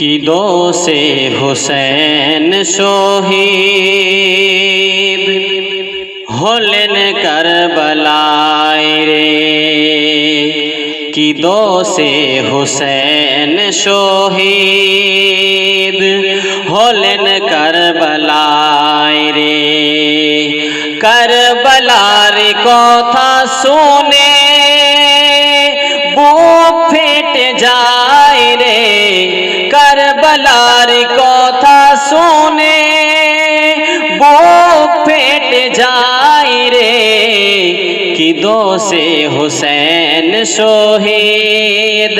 কি দোষে হুসেন শহীদ হলেন কারবালায় রে। কি দোষে হুসেন শহীদ হলেন কারবালায় রে। কারবালার কথা শুনে বুক ফেটে যায় রে। কারবালার কথা শুনে বুক ফেটে যায় রে। কি দোষে হুসেন শহীদ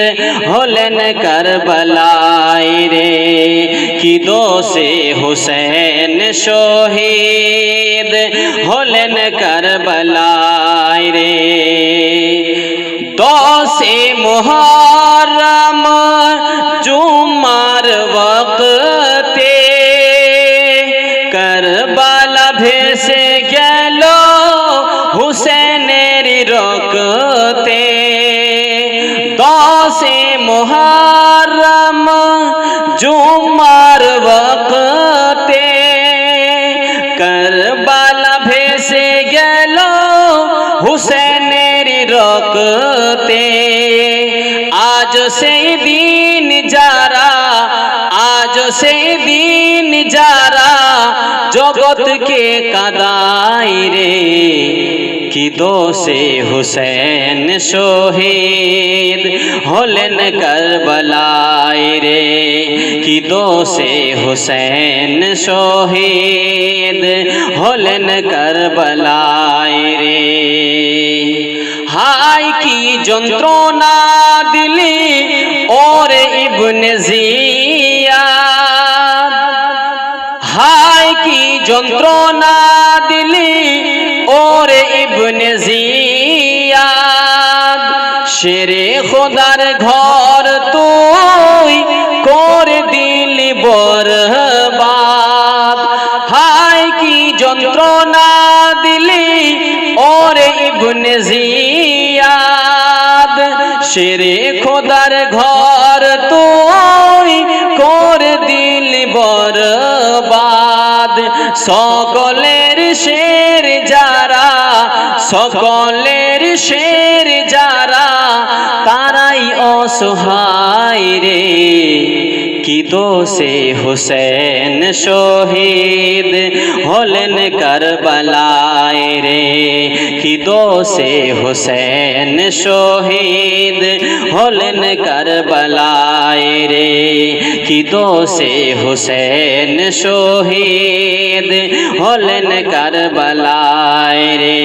হলেন কারবালায় রে। কি দোষে হুসেন শহীদ হলেন কারবালায় রে। 10 মুহররম জুমার ওয়াক্তে কারবালা ভেসে গেল হুসেনের রক্তে। 10 মুহররম জুমার ওয়াক্তে কারবালা ভেসে গেল হুসেনের রক্তে। আজ সেই দিন যারা, আজ সেই দিন যারা জগৎকে কাঁদায় রে। কি দোষে হুসেন শহীদ হলেন কারবালায় রে। কি দোষে হুসেন শহীদ হলেন কারবালায় রে। হায় কি যন্ত্রণা দিলি ওরে ইবনে জিয়াদ। হায় কি যন্ত্রণা দিলি ওরে ইবনে জিয়াদ। শেরে খোদার ঘর তুই করে দিলি বরবাদ। হায় কি যন্ত্রণা দিলি ওরে ইবনে জিয়াদ। শেরে খোদার ঘর তুই করে দিলি বরবাদ। সকলের শের যারা, সকলের শের যারা তারাই অসহায় রে। কি দোষে হুসেন শহীদ হলেন কারবালায় রে। কি দোষে হুসেন শহীদ হলেন কারবালায় রে। কি দোষে হুসেন শহীদ হলেন কারবালায় রে।